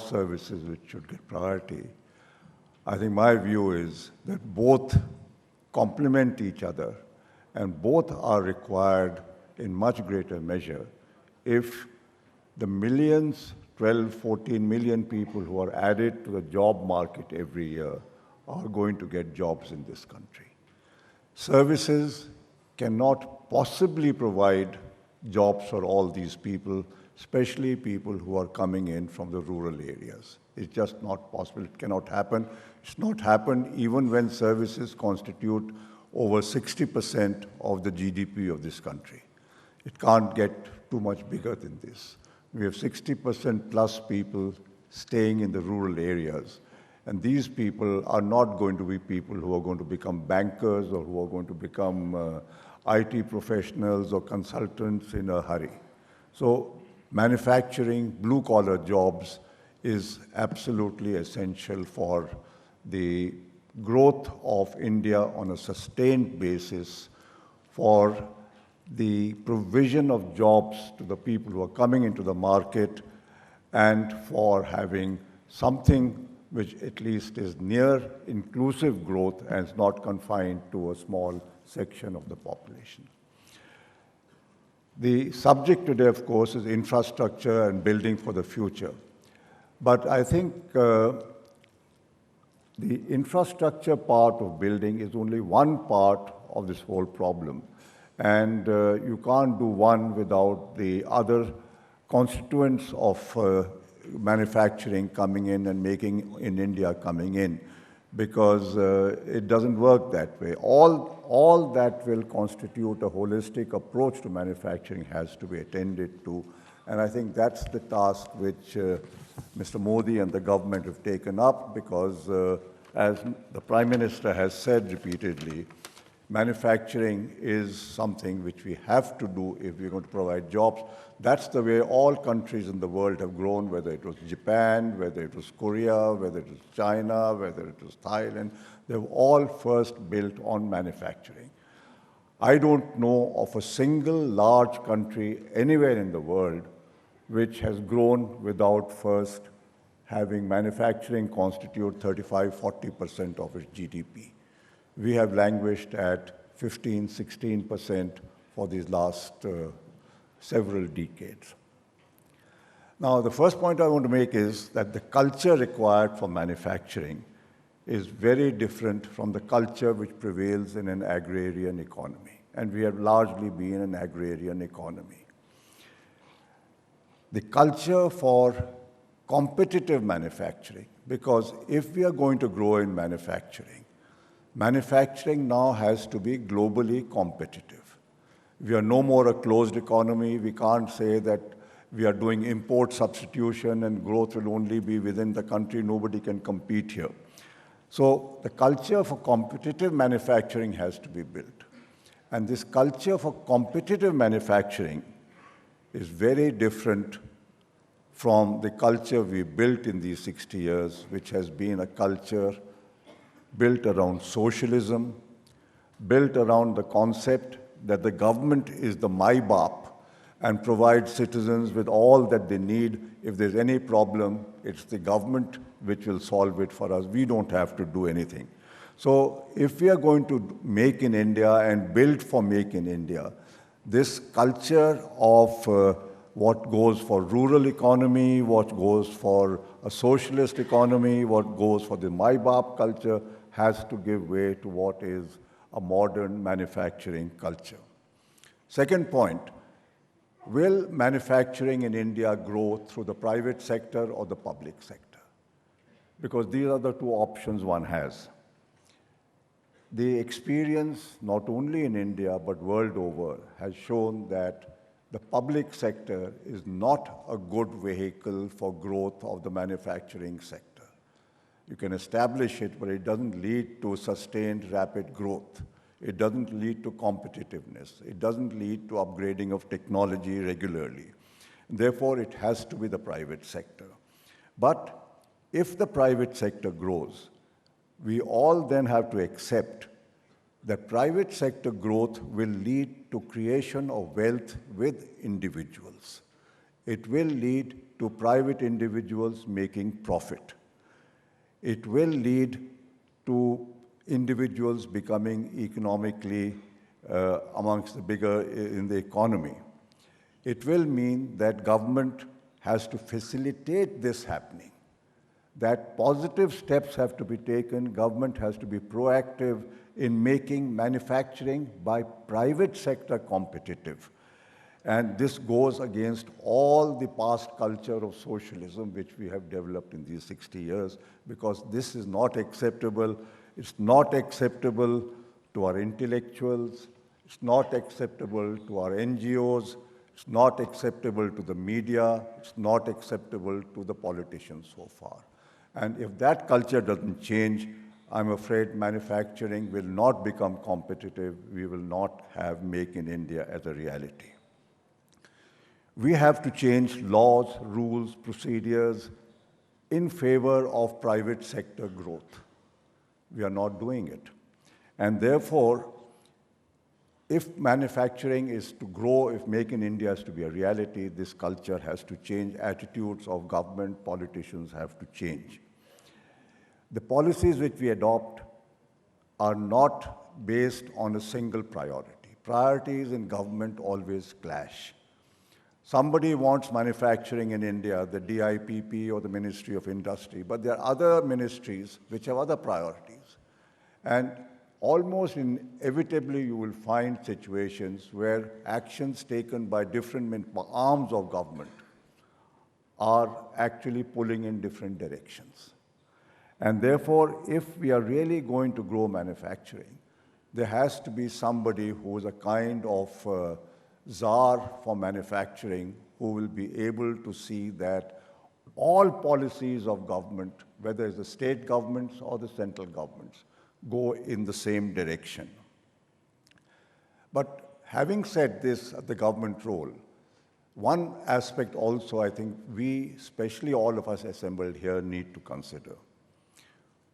services which should get priority. I think my view is that both complement each other and both are required in much greater measure if the millions, 12, 14 million people who are added to the job market every year are going to get jobs in this country. Services cannot possibly provide jobs for all these people, especially people who are coming in from the rural areas. It's just not possible. It cannot happen. It's not happened even when services constitute over 60% of the GDP of this country. It can't get too much bigger than this. We have 60% plus people staying in the rural areas. And these people are not going to be people who are going to become bankers or who are going to become IT professionals or consultants in a hurry. So manufacturing, blue-collar jobs is absolutely essential for the growth of India on a sustained basis, for the provision of jobs to the people who are coming into the market, and for having something which at least is near inclusive growth and is not confined to a small section of the population. The subject today, of course, is infrastructure and building for the future. But I think the infrastructure part of building is only one part of this whole problem. And you can't do one without the other constituents of manufacturing coming in and making in India coming in, because it doesn't work that way. All that will constitute a holistic approach to manufacturing has to be attended to. And I think that's the task which Mr. Modi and the government have taken up, because as the Prime Minister has said repeatedly, manufacturing is something which we have to do if we're going to provide jobs. That's the way all countries in the world have grown, whether it was Japan, whether it was Korea, whether it was China, whether it was Thailand. They've all first built on manufacturing. I don't know of a single large country anywhere in the world which has grown without first having manufacturing constitute 35–40% of its GDP. We have languished at 15–16% for these last several decades. Now, the first point I want to make is that the culture required for manufacturing is very different from the culture which prevails in an agrarian economy. And we have largely been an agrarian economy. The culture for competitive manufacturing, because if we are going to grow in manufacturing, manufacturing now has to be globally competitive. We are no more a closed economy. We can't say that we are doing import substitution and growth will only be within the country. Nobody can compete here. So the culture for competitive manufacturing has to be built. And this culture for competitive manufacturing is very different from the culture we built in these 60 years, which has been a culture built around socialism, built around the concept that the government is the my-bap and provides citizens with all that they need. If there's any problem, it's the government which will solve it for us. We don't have to do anything. So if we are going to make in India and build for make in India, this culture of what goes for rural economy, what goes for a socialist economy, what goes for the my-bap culture has to give way to what is a modern manufacturing culture. Second point, will manufacturing in India grow through the private sector or the public sector? Because these are the two options one has. The experience, not only in India but world over, has shown that the public sector is not a good vehicle for growth of the manufacturing sector. You can establish it, but it doesn't lead to sustained rapid growth. It doesn't lead to competitiveness. It doesn't lead to upgrading of technology regularly. Therefore, it has to be the private sector. But if the private sector grows, we all then have to accept that private sector growth will lead to creation of wealth with individuals. It will lead to to private individuals making profit. It will lead to individuals becoming economically amongst the bigger in the economy. It will mean that government has to facilitate this happening, that positive steps have to be taken, government has to be proactive in making manufacturing by private sector competitive. And this goes against all the past culture of socialism which we have developed in these 60 years, because this is not acceptable. It's not acceptable to our intellectuals. It's not acceptable to our NGOs. It's not acceptable to the media. It's not acceptable to the politicians so far. And if that culture doesn't change, I'm afraid manufacturing will not become competitive. We will not have Make in India as a reality. We have to change laws, rules, procedures in favor of private sector growth. We are not doing it. And therefore, if manufacturing is to grow, if Make in India is to be a reality, this culture has to change. Attitudes of government, politicians have to change. The policies which we adopt are not based on a single priority. Priorities in government always clash. Somebody wants manufacturing in India, the DIPP or the Ministry of Industry, but there are other ministries which have other priorities. And almost inevitably you will find situations where actions taken by different arms of government are actually pulling in different directions. And therefore, if we are really going to grow manufacturing, there has to be somebody who is a kind of czar for manufacturing, who will be able to see that all policies of government, whether it's the state governments or the central governments, go in the same direction. But having said this, the government role, one aspect also I think we, especially all of us assembled here, need to consider.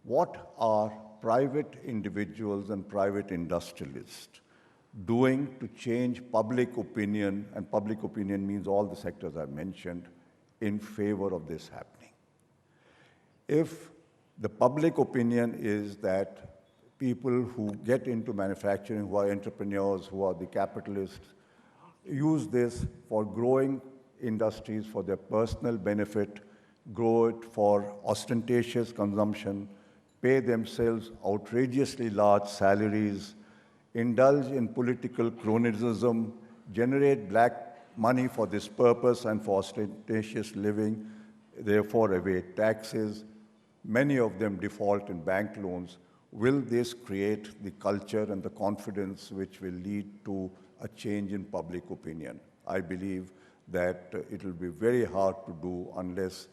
What are private individuals and private industrialists doing to change public opinion, and public opinion means all the sectors I've mentioned, in favor of this happening? If the public opinion is that people who get into manufacturing, who are entrepreneurs, who are the capitalists, use this for growing industries for their personal benefit, grow it for ostentatious consumption, pay themselves outrageously large salaries, indulge in political cronyism, generate black money for this purpose and for ostentatious living, therefore evade taxes, many of them default in bank loans, will this create the culture and the confidence which will lead to a change in public opinion? I believe that it will be very hard to do unless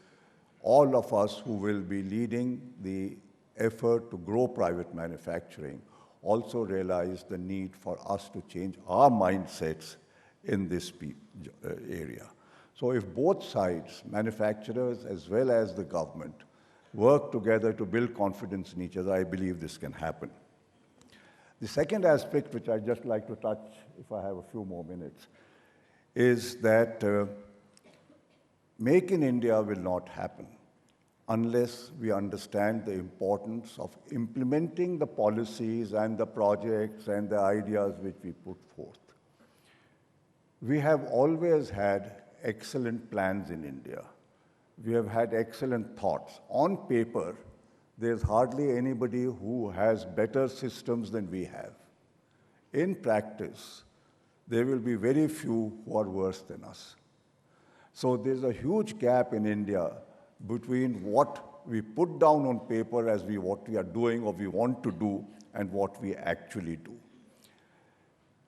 all of us who will be leading the effort to grow private manufacturing also realize the need for us to change our mindsets in this area. So if both sides, manufacturers as well as the government, work together to build confidence in each other, I believe this can happen. The second aspect, which I'd just like to touch, if I have a few more minutes, is that Make in India will not happen unless we understand the importance of implementing the policies and the projects and the ideas which we put forth. We have always had excellent plans in India. We have had excellent thoughts. On paper, there's hardly anybody who has better systems than we have. In practice, there will be very few who are worse than us. So there's a huge gap in India between what we put down on paper as what we are doing or we want to do and what we actually do.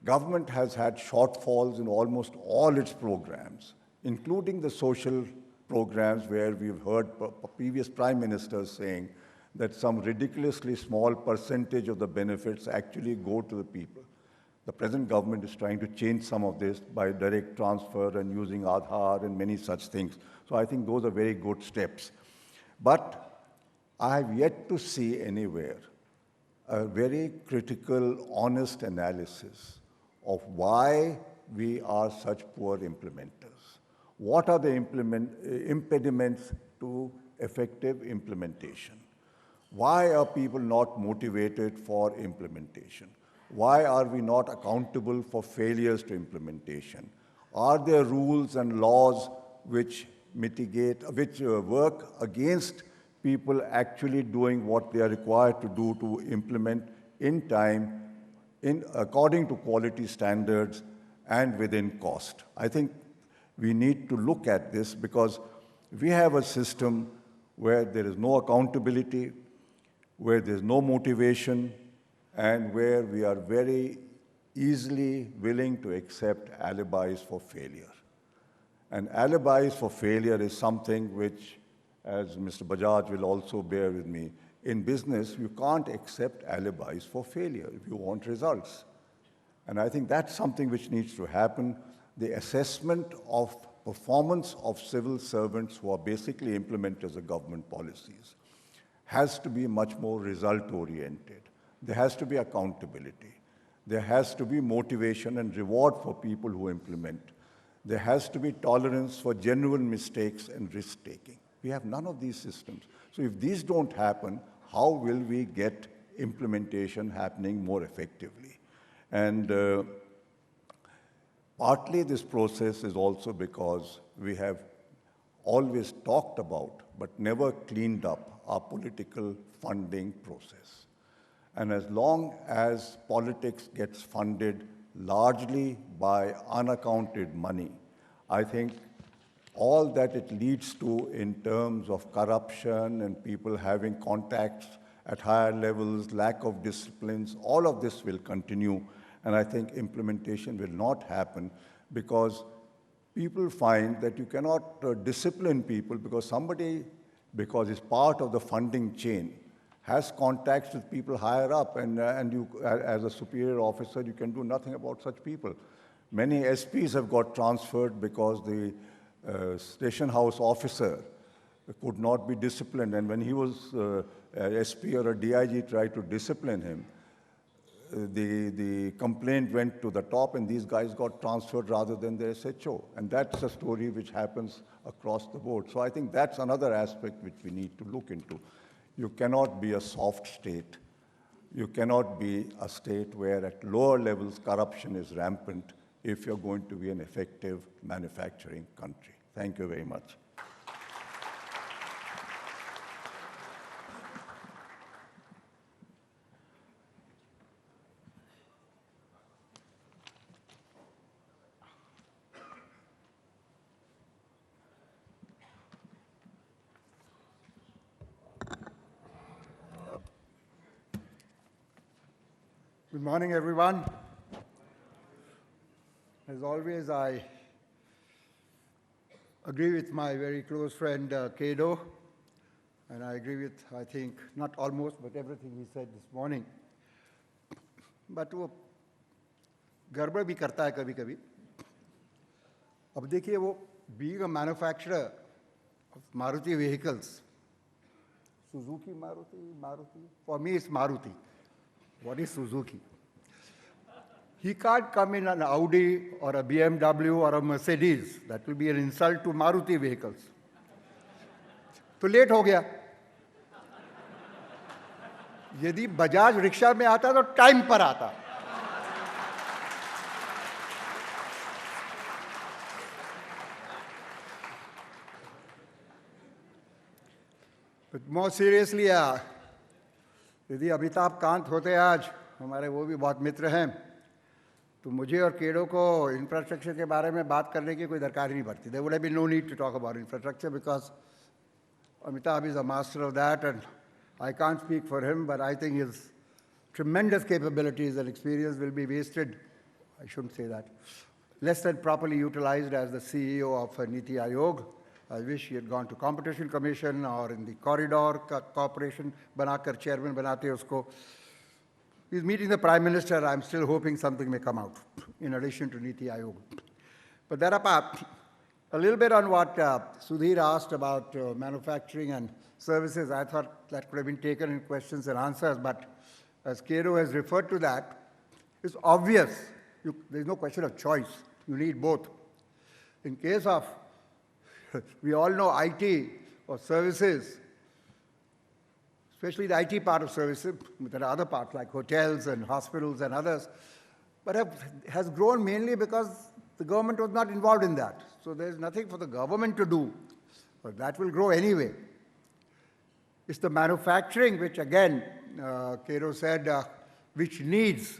Government has had shortfalls in almost all its programs, including the social programs where we've heard previous prime ministers saying that some ridiculously small percentage of the benefits actually go to the people. The present government is trying to change some of this by direct transfer and using Aadhaar and many such things. So I think those are very good steps. But I have yet to see anywhere a very critical, honest analysis of why we are such poor implementers. What are the impediments to effective implementation? Why are people not motivated for implementation? Why are we not accountable for failures to implementation? Are there rules and laws which work against people actually doing what they are required to do to implement in time, according to quality standards and within cost? I think we need to look at this because we have a system where there is no accountability, where there's no motivation, and where we are very easily willing to accept alibis for failure. And alibis for failure is something which, as Mr. Bajaj will also bear with me, in business, you can't accept alibis for failure if you want results. And I think that's something which needs to happen. The assessment of performance of civil servants who are basically implementers of government policies has to be much more result-oriented. There has to be accountability. There has to be motivation and reward for people who implement. There has to be tolerance for genuine mistakes and risk-taking. We have none of these systems. So if these don't happen, how will we get implementation happening more effectively? And partly this process is also because we have always talked about but never cleaned up our political funding process. And as long as politics gets funded largely by unaccounted money, I think all that it leads to in terms of corruption and people having contacts at higher levels, lack of disciplines, all of this will continue. And I think implementation will not happen because people find that you cannot discipline people because because it's part of the funding chain, has contacts with people higher up, and you, as a superior officer, you can do nothing about such people. Many SPs have got transferred because the station house officer could not be disciplined, and when he was SP or a DIG tried to discipline him, the complaint went to the top, and these guys got transferred rather than the SHO. And that's a story which happens across the board. So I think that's another aspect which we need to look into. You cannot be a soft state. You cannot be a state where at lower levels corruption is rampant if you're going to be an effective manufacturing country. Thank you very much. Good morning, everyone. As always, I agree with my very close friend, Kedo, and I agree with, I think, not almost, but everything he said this morning. But वो गड़बड़ भी करता है कभी-कभी. अब देखिए वो being a manufacturer of Maruti vehicles, Suzuki, Maruti. For me, it's Maruti. What is Suzuki? He can't come in an Audi or a BMW or a Mercedes. That will be an insult to Maruti vehicles. तो late हो गया. यदि Bajaj rickshaw में आता तो time पर आता. But more seriously, यदि अमिताभ कांत होते आज, हमारे वो भी बहुत मित्र हैं, तो मुझे और केडो को इंफ्रास्ट्रक्चर के बारे में बात करने की कोई दरकार ही नहीं पड़ती. There would have been no need to talk about infrastructure because Amitabh is a master of that, and I can't speak for him, but I think his tremendous capabilities and experience will be wasted, I shouldn't say that, less than properly utilized as the CEO of Niti Aayog. I wish he had gone to Competition Commission or in the Corridor Corporation, banakar chairman banate usko. He's meeting the Prime Minister. I'm still hoping something may come out in addition to Niti Aayog. But that apart, a little bit on what Sudhir asked about manufacturing and services, I thought that could have been taken in questions and answers, but as Kedo has referred to that, it's obvious. There's no question of choice. You need both. In case of We all know IT or services, especially the IT part of services, there are other parts like hotels and hospitals and others, but has grown mainly because the government was not involved in that. So there's nothing for the government to do, but that will grow anyway. It's the manufacturing, which again, Cato said, which needs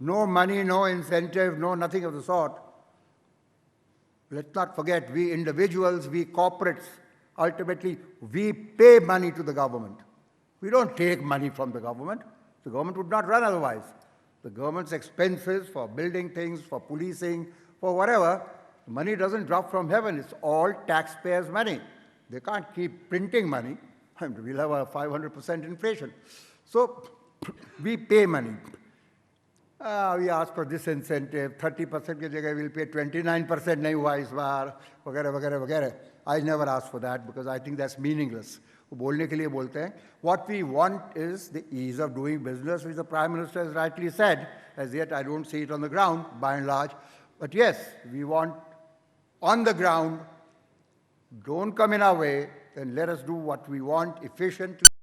no money, no incentive, no nothing of the sort. Let's not forget, we individuals, we corporates, ultimately, we pay money to the government. We don't take money from the government. The government would not run otherwise. The government's expenses for building things, for policing, for whatever, money doesn't drop from heaven. It's all taxpayers' money. They can't keep printing money. We'll have a 500% inflation. So we pay money. We ask for this incentive, 30% की जगह we'll pay 29% नहीं हुआ इस बार, वगैरह वगैरह वगैरह. I never ask for that because I think that's meaningless. वो बोलने के लिए बोलते हैं. What we want is the ease of doing business, which the Prime Minister has rightly said. As yet, I don't see it on the ground, by and large. But yes, we want on the ground, don't come in our way, then let us do what we want efficiently.